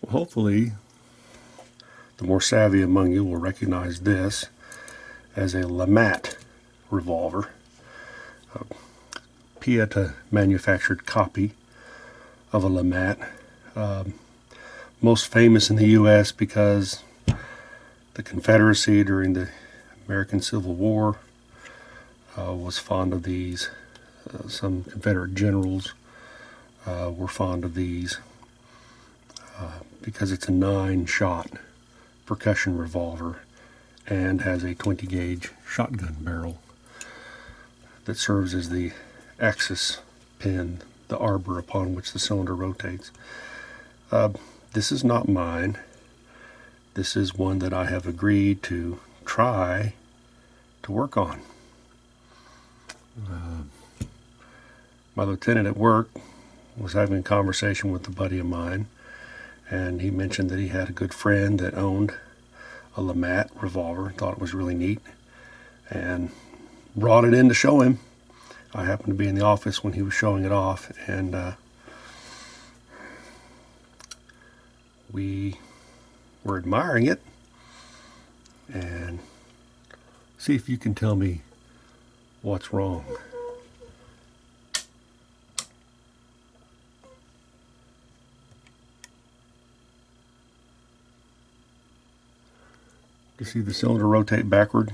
Hopefully, the more savvy among you will recognize this as a Le Mat revolver, a Pietta manufactured copy of a Le Mat. Most famous in the U.S. because the Confederacy during the American Civil War was fond of these. Some Confederate generals were fond of these. Because it's a 9-shot percussion revolver and has a 20 gauge shotgun barrel that serves as the axis pin, the arbor upon which the cylinder rotates. This is not mine. This is one that I have agreed to try to work on. My lieutenant at work was having a conversation with a buddy of mine, and he mentioned that he had a good friend that owned a Le Mat revolver, thought it was really neat, and brought it in to show him. I happened to be in the office when he was showing it off, and we were admiring it. And see if you can tell me what's wrong. You see the cylinder rotate backward?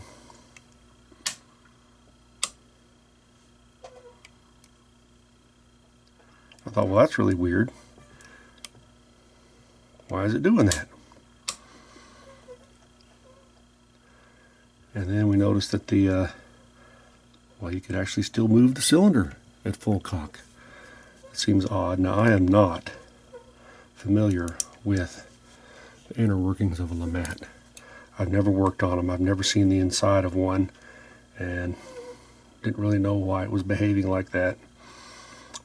I thought, well, that's really weird. Why is it doing that? And then we noticed that the, well, you could actually still move the cylinder at full cock. It seems odd. Now, I am not familiar with the inner workings of a Le Mat. I've never worked on them. I've never seen the inside of one, and didn't really know why it was behaving like that.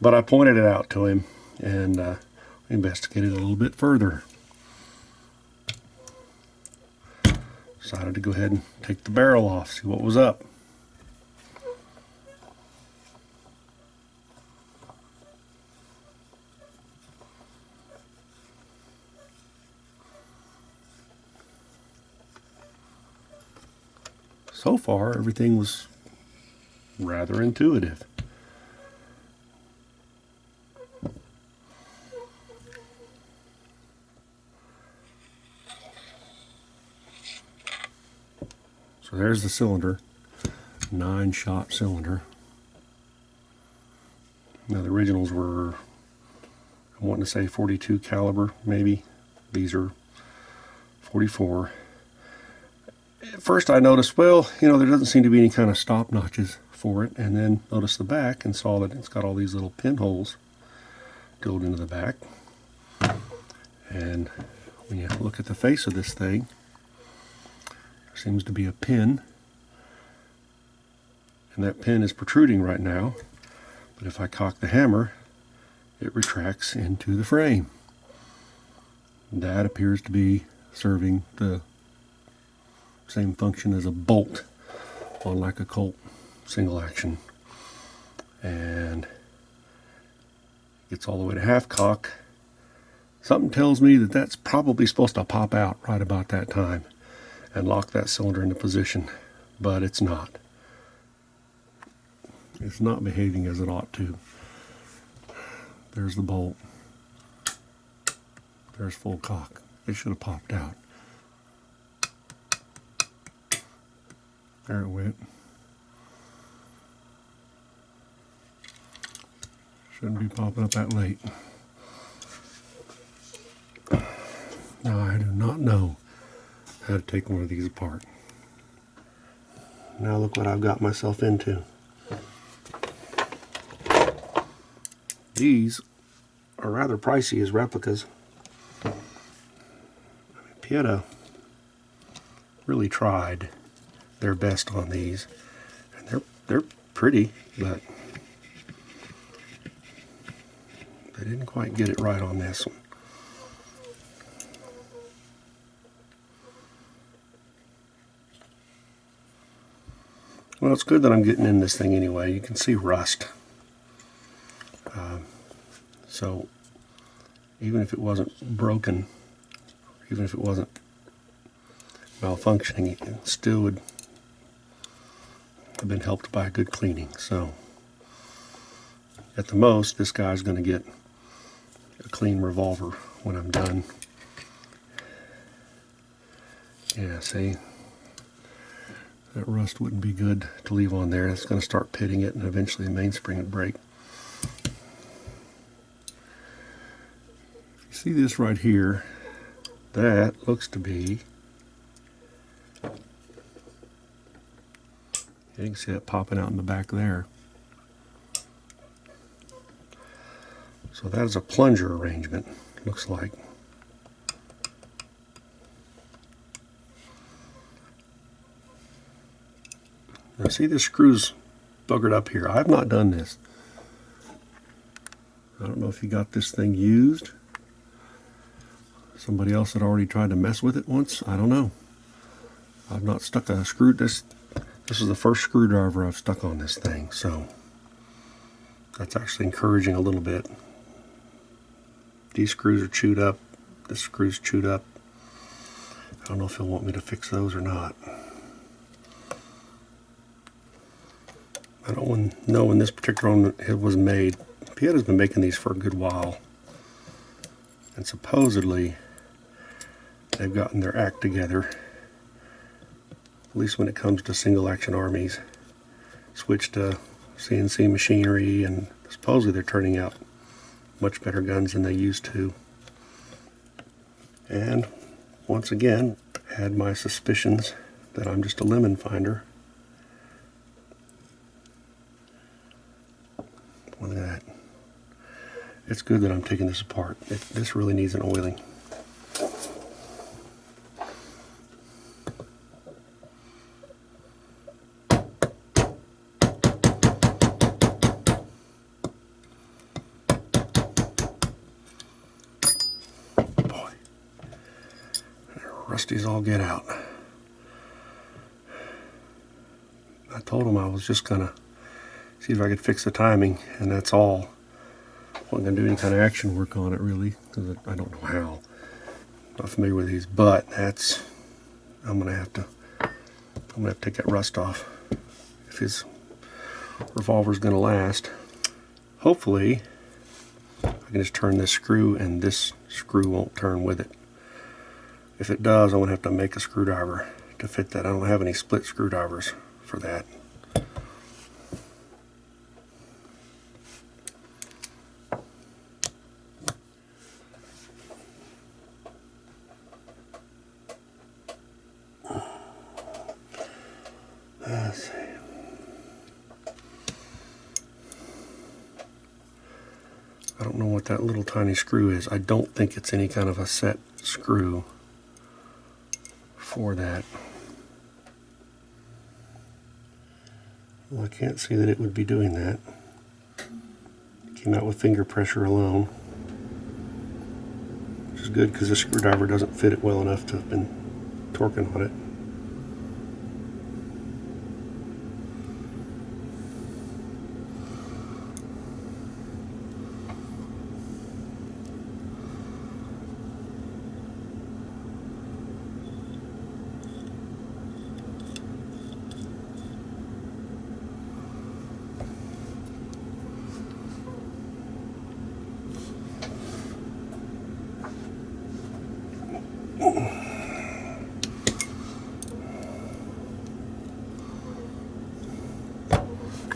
But I pointed it out to him, and investigated a little bit further. Decided to go ahead and take the barrel off, see what was up. So far, everything was rather intuitive. So there's the cylinder, 9-shot cylinder. Now the originals were, I'm wanting to say 42 caliber, maybe. These are 44. At first I noticed, well, there doesn't seem to be any kind of stop notches for it, and then noticed the back and saw that it's got all these little pinholes drilled into the back. And when you look at the face of this thing, there seems to be a pin, and that pin is protruding right now, but if I cock the hammer, it retracts into the frame. That appears to be serving the same function as a bolt on like a Colt single action, and gets all the way to half cock. Something tells me that that's probably supposed to pop out right about that time and lock that cylinder into position, but it's not. It's not behaving as it ought to. There's the bolt. There's full cock. It should have popped out. There it went. Shouldn't be popping up that late. Now I do not know how to take one of these apart. Now look what I've got myself into. These are rather pricey as replicas. Pietta really tried their best on these, and they're pretty, but they didn't quite get it right on this one. Well, it's good that I'm getting in this thing anyway. You can see rust. So even if it wasn't broken, even if it wasn't malfunctioning, it still would have been helped by a good cleaning. So at the most, this guy's going to get a clean revolver when I'm done. Yeah, see? That rust wouldn't be good to leave on there. It's going to start pitting it, and eventually the mainspring would break. You see this right here? That looks to be... You can see that popping out in the back there. So that is a plunger arrangement, looks like. Now see, the screw's buggered up here. I've not done this. I don't know if you got this thing used. Somebody else had already tried to mess with it once. I don't know. I've not stuck a screw. This is the first screwdriver I've stuck on this thing, so that's actually encouraging a little bit. These screws are chewed up. This screw's chewed up. I don't know if he'll want me to fix those or not. I don't know when this particular one was made. Pietta's been making these for a good while, and supposedly they've gotten their act together, at least when it comes to single action armies. Switched to CNC machinery, and supposedly they're turning out much better guns than they used to. And once again, had my suspicions that I'm just a lemon finder. Look at that. It's good that I'm taking this apart. This really needs an oiling. Boy, rusty's all get out. I told him I was just gonna see if I could fix the timing, and that's all. I wasn't going to do any kind of action work on it, really, because I don't know how. I'm not familiar with these, but that's... I'm going to have to take that rust off if his revolver's going to last. Hopefully, I can just turn this screw, and this screw won't turn with it. If it does, I'm going to have to make a screwdriver to fit that. I don't have any split screwdrivers for that. Let's see. I don't know what that little tiny screw is. I don't think it's any kind of a set screw for that. Well, I can't see that it would be doing that. It came out with finger pressure alone, which is good because the screwdriver doesn't fit it well enough to have been torquing on it.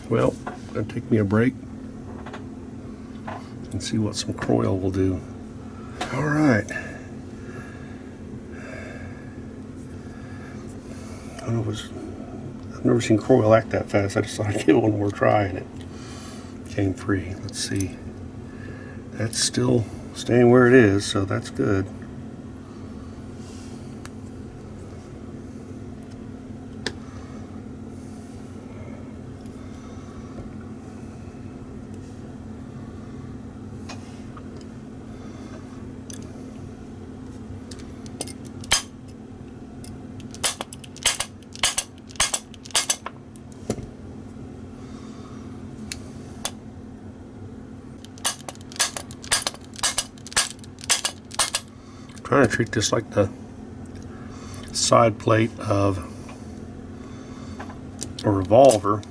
Well, it'll take me a break and see what some Croyle will do. All right. I've never seen Croyle act that fast. I just thought I'd give it one more try, and it came free. Let's see. That's still staying where it is, so that's good. trying to treat this like the side plate of a revolver.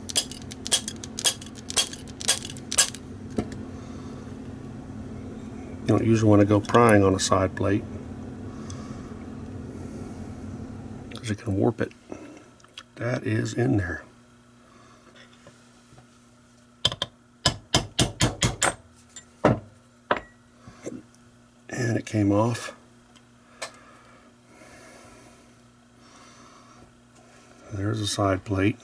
You don't usually want to go prying on a side plate because it can warp it. That is in there. And it came off. There's a side plate.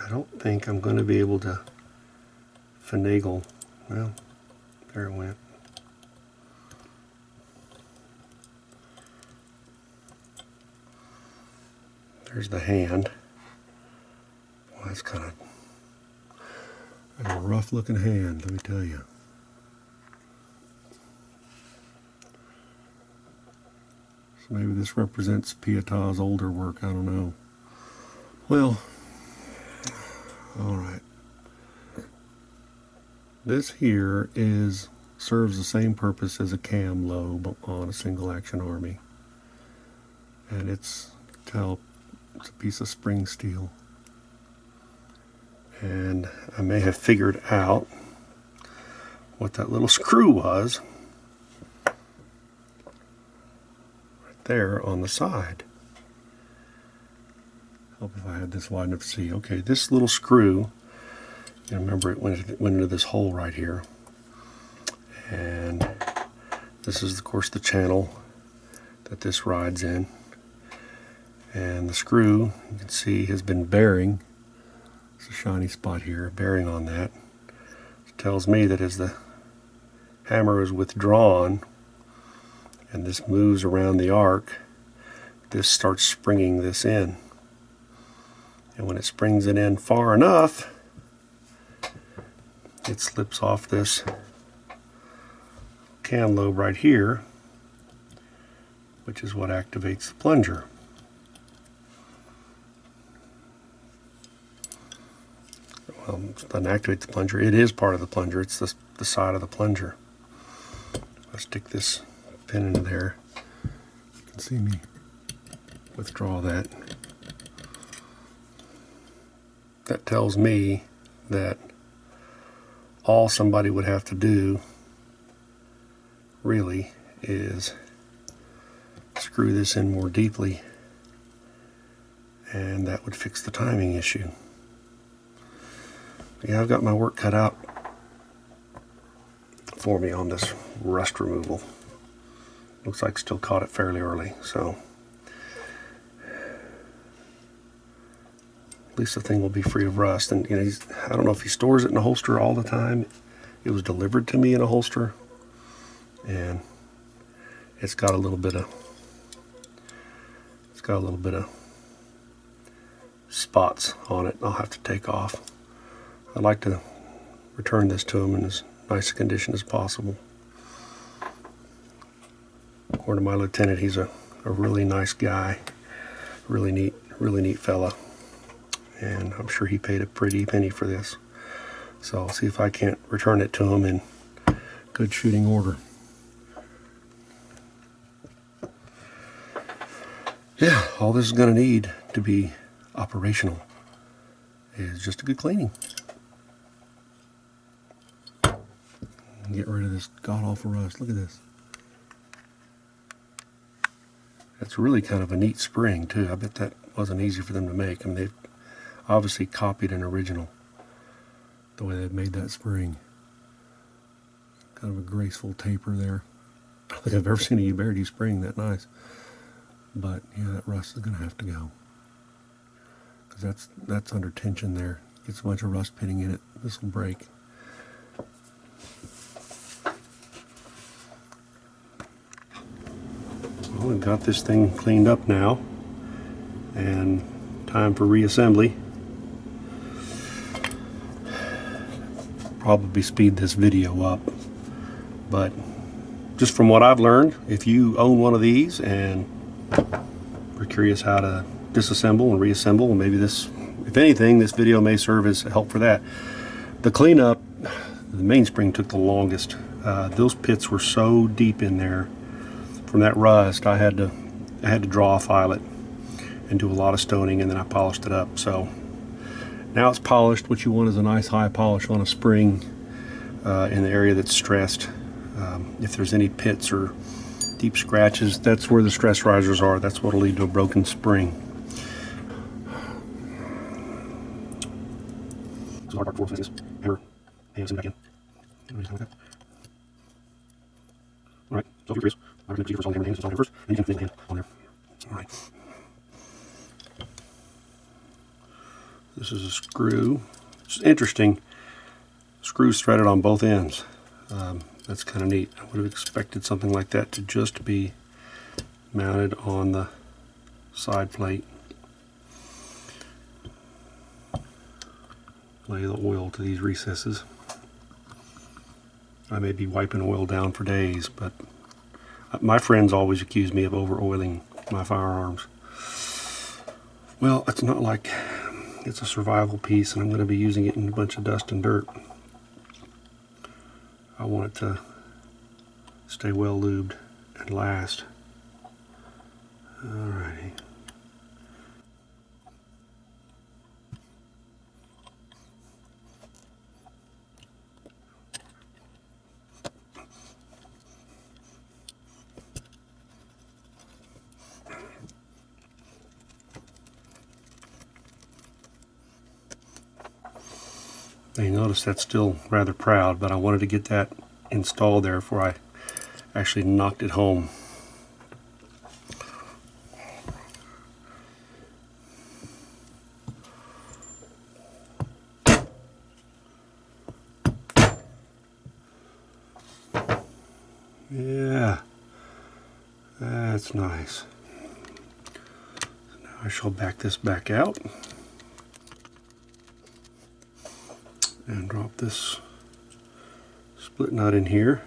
I don't think I'm going to be able to finagle. Well, there it went. There's the hand. Well, that's kind of a rough looking hand, let me tell you. So maybe this represents Pieta's older work, I don't know. Well, alright. This here serves the same purpose as a cam lobe on a single action army. And it's a piece of spring steel. And I may have figured out what that little screw was right there on the side. Hope if I had this wide enough to see. Okay, this little screw, you remember it went into this hole right here. And this is, of course, the channel that this rides in. And the screw, you can see, has been bearing. There's a shiny spot here, bearing on that. It tells me that as the hammer is withdrawn and this moves around the arc, this starts springing this in. And when it springs it in far enough, it slips off this cam lobe right here, which is what activates the plunger. Well, it doesn't activate the plunger. It is part of the plunger. It's the side of the plunger. I'll stick this pin into there. You can see me withdraw that. That tells me that all somebody would have to do really is screw this in more deeply, and that would fix the timing issue. Yeah, I've got my work cut out for me on this rust removal. Looks like still caught it fairly early, so at least the thing will be free of rust. And I don't know if he stores it in a holster all the time. It was delivered to me in a holster, and it's got a little bit of spots on it I'll have to take off. I'd like to return this to him in as nice a condition as possible. According to my lieutenant, he's a really nice guy, really neat fella, and I'm sure he paid a pretty penny for this. So I'll see if I can't return it to him in good shooting order. Yeah, all this is going to need to be operational is just a good cleaning. Get rid of this god-awful rust. Look at this. That's really kind of a neat spring, too. I bet that wasn't easy for them to make. I mean, they've obviously copied an original, the way they've made that spring. Kind of a graceful taper there. I don't think I've ever seen a Uberti spring that nice. But, yeah, that rust is going to have to go. Because that's under tension there. Gets a bunch of rust pitting in it. This will break. Well, we've got this thing cleaned up now, and time for reassembly. Probably speed this video up, but just from what I've learned, if you own one of these and are curious how to disassemble and reassemble, maybe this, if anything, this video may serve as help for that. The cleanup, the mainspring took the longest. Those pits were so deep in there from that rust. I had to draw file it and do a lot of stoning, and then I polished it up. So now it's polished. What you want is a nice high polish on a spring in the area that's stressed. If there's any pits or deep scratches, that's where the stress risers are. That's what will lead to a broken spring. So hard part for this hammer. Hey, back in. All right. So if you're curious, I recommend you first on the hammer first, and you can nail the hand on there. All right. This is a screw. It's interesting. Screws threaded on both ends. That's kind of neat. I would have expected something like that to just be mounted on the side plate. Lay the oil to these recesses. I may be wiping oil down for days, but my friends always accuse me of over-oiling my firearms. Well, it's not like it's a survival piece and I'm going to be using it in a bunch of dust and dirt. I want it to stay well lubed and last. Alrighty. Now you notice that's still rather proud, but I wanted to get that installed there before I actually knocked it home. Yeah, that's nice. Now I shall back this back out and drop this split nut in here.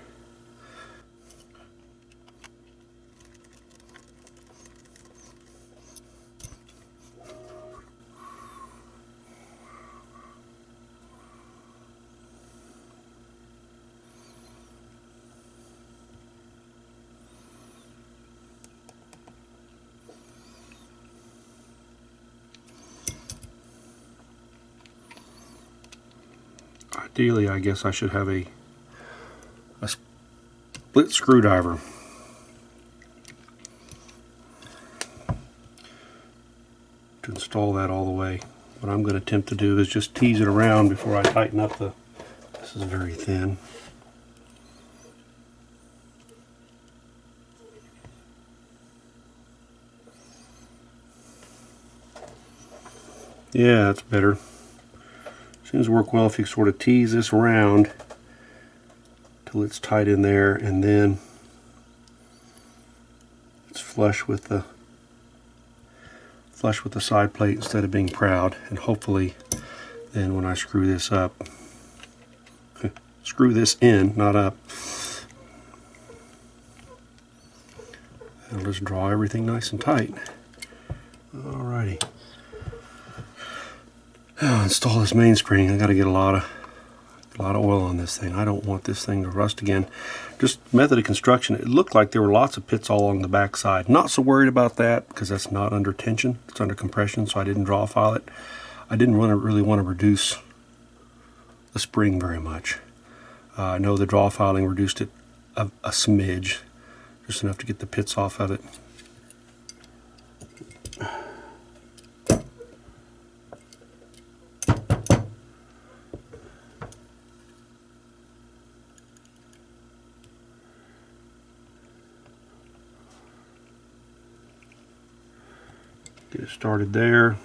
Ideally, I guess I should have a split screwdriver. To install that all the way. What I'm going to attempt to do is just tease it around before I tighten up the, this is very thin. Yeah, that's better. Seems to work well if you sort of tease this around till it's tight in there, and then it's flush with the side plate instead of being proud. And hopefully then when I screw this up, screw this in, not up, I'll just draw everything nice and tight. Alrighty. Now install this mainspring. I got to get a lot of oil on this thing. I don't want this thing to rust again. Just method of construction. It looked like there were lots of pits all along the back side. Not so worried about that because that's not under tension. It's under compression, so I didn't draw file it. I didn't really want to reduce the spring very much. I know the draw filing reduced it a smidge, just enough to get the pits off of it. Get it started there.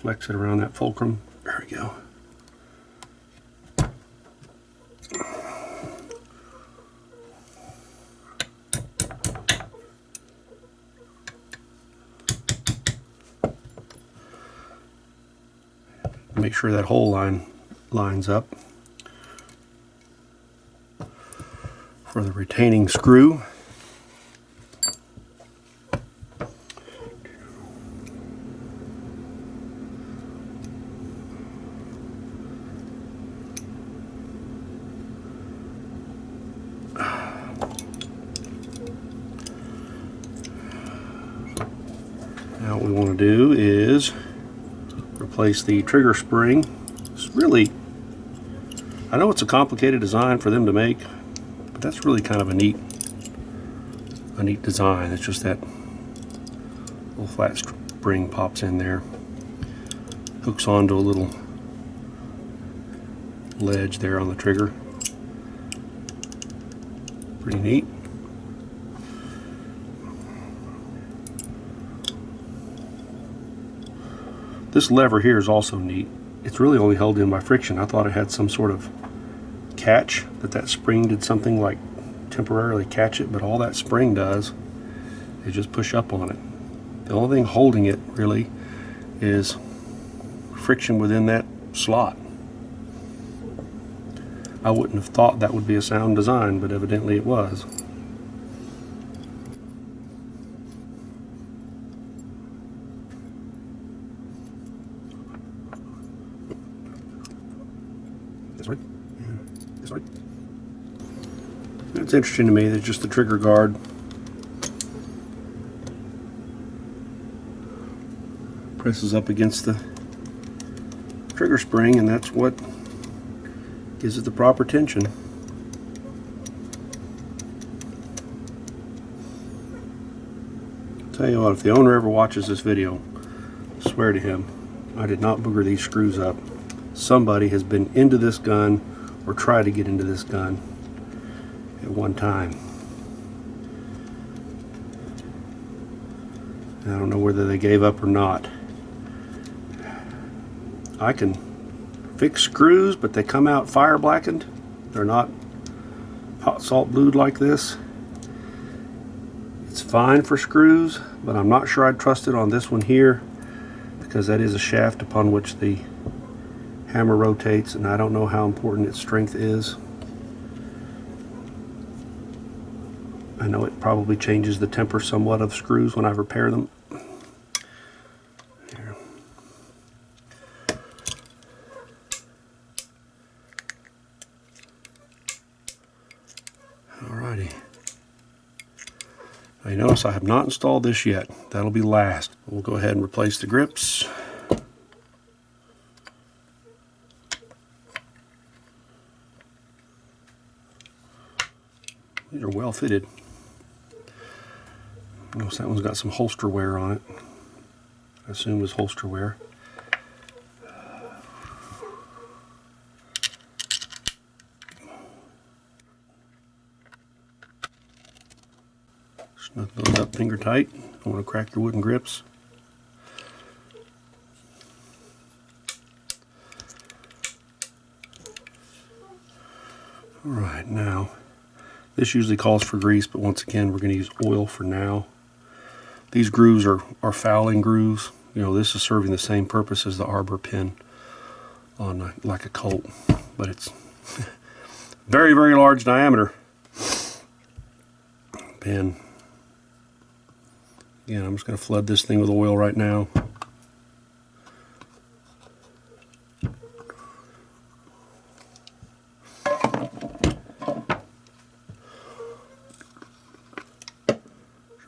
Flex it around that fulcrum. There we go. Make sure that hole lines up for the retaining screw. Now what we want to do is replace the trigger spring. It's really, I know it's a complicated design for them to make, but that's really kind of a neat design. It's just that little flat spring pops in there, hooks onto a little ledge there on the trigger. Pretty neat. This lever here is also neat. It's really only held in by friction. I thought it had some sort of catch, that spring did something like temporarily catch it, but all that spring does is just push up on it. The only thing holding it really is friction within that slot. I wouldn't have thought that would be a sound design, but evidently it was. That's right. Yeah, that's right. It's interesting to me that just the trigger guard presses up against the trigger spring, and that's what gives it the proper tension. I'll tell you what, if the owner ever watches this video, I swear to him, I did not booger these screws up. Somebody has been into this gun or tried to get into this gun at one time. I don't know whether they gave up or not. I can fix screws, but they come out fire blackened. They're not hot salt blued like this. It's fine for screws, but I'm not sure I'd trust it on this one here, because that is a shaft upon which the hammer rotates, and I don't know how important its strength is. I know it probably changes the temper somewhat of screws when I repair them. Here. Alrighty. Now you notice I have not installed this yet. That'll be last. We'll go ahead and replace the grips. These are well fitted. Notice that one's got some holster wear on it. I assume it's holster wear. Snug those up finger tight. Don't want to crack your wooden grips. Alright, now this usually calls for grease, but once again we're going to use oil for now. These grooves are fouling grooves. You know, this is serving the same purpose as the arbor pin on like a Colt, but it's very, very large diameter pin. Again, I'm just going to flood this thing with oil right now.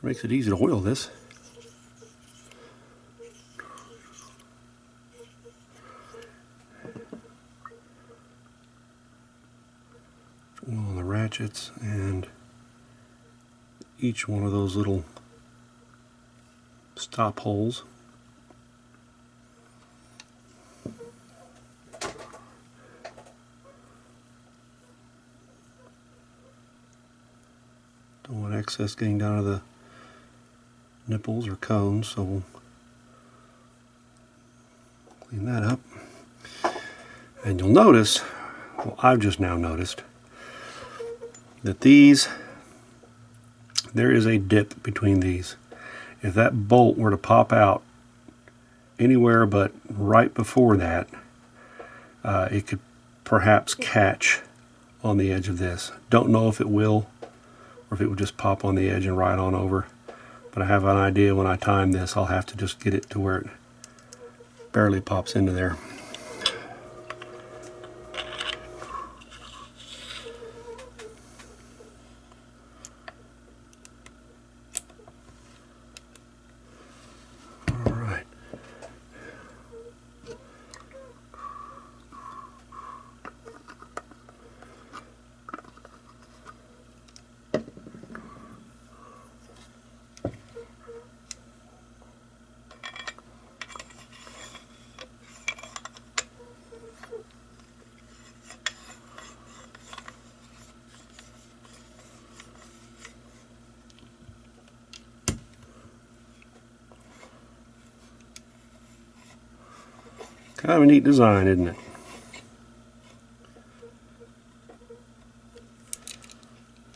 Makes it easy to oil this. Oil on the ratchets and each one of those little stop holes. Don't want excess getting down to the nipples or cones, so we'll clean that up. And you'll notice, well, I've just now noticed that there is a dip between these. If that bolt were to pop out anywhere but right before that, it could perhaps catch on the edge of this. Don't know if it will, or if it would just pop on the edge and ride on over. But I have an idea when I time this, I'll have to just get it to where it barely pops into there. All right. Kind of a neat design, isn't it?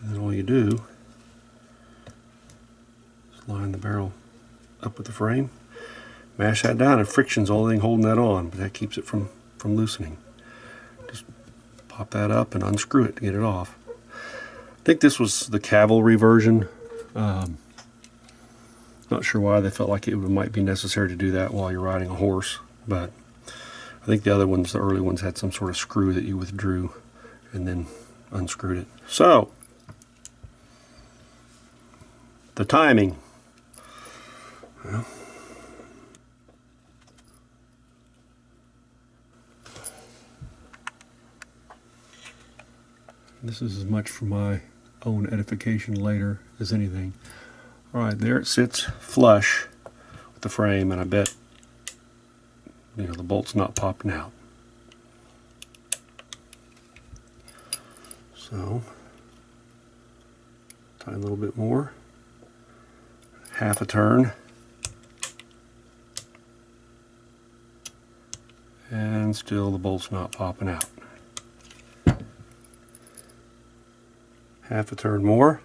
And then all you do is line the barrel up with the frame, mash that down, and friction's the only thing holding that on, but that keeps it from loosening. Just pop that up and unscrew it to get it off. I think this was the cavalry version. Not sure why they felt like it might be necessary to do that while you're riding a horse, but I think the other ones, the early ones, had some sort of screw that you withdrew and then unscrewed it. So, the timing. Well, this is as much for my own edification later as anything. Alright, there it sits flush with the frame, and I bet the bolt's not popping out. So, tie a little bit more, half a turn, and still the bolt's not popping out. Half a turn more.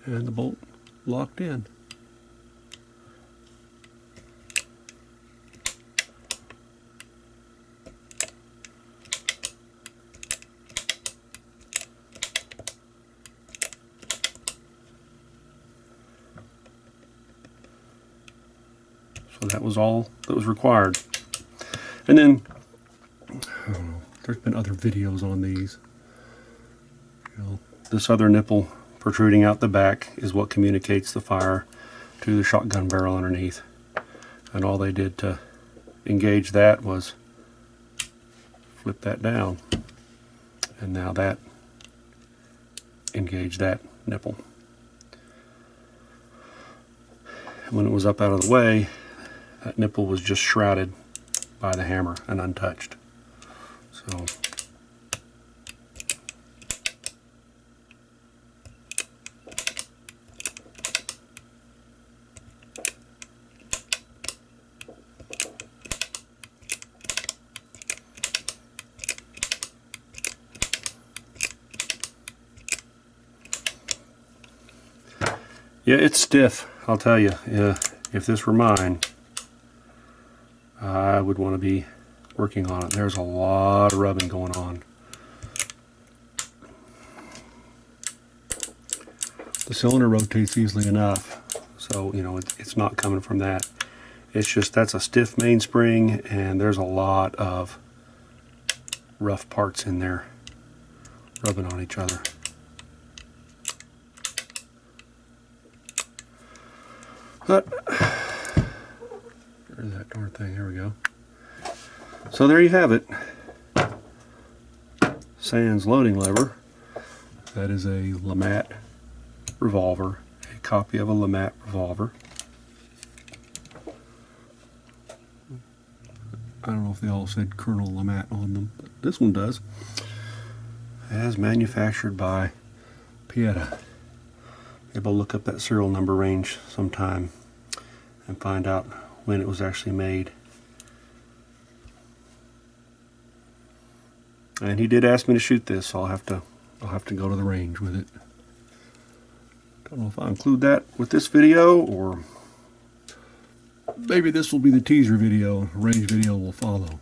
And the bolt locked in. So that was all that was required. And then, I don't know, there's been other videos on these. This other nipple protruding out the back is what communicates the fire to the shotgun barrel underneath. And all they did to engage that was flip that down. And now that engaged that nipple. And when it was up out of the way, that nipple was just shrouded by the hammer and untouched. So yeah, it's stiff, I'll tell you. If this were mine, I would want to be working on it. There's a lot of rubbing going on. The cylinder rotates easily enough, so it's not coming from that. It's just that's a stiff mainspring, and there's a lot of rough parts in there rubbing on each other. But where's that darn thing? Here we go. So there you have it. Sans loading lever. That is a LeMat revolver, a copy of a LeMat revolver. I don't know if they all said Colonel LeMat on them, but this one does. As manufactured by Pietta. Maybe I'll look up that serial number range sometime and find out when it was actually made. And he did ask me to shoot this, so I'll have to go to the range with it. Don't know if I'll include that with this video, or maybe this will be the teaser video. Range video will follow.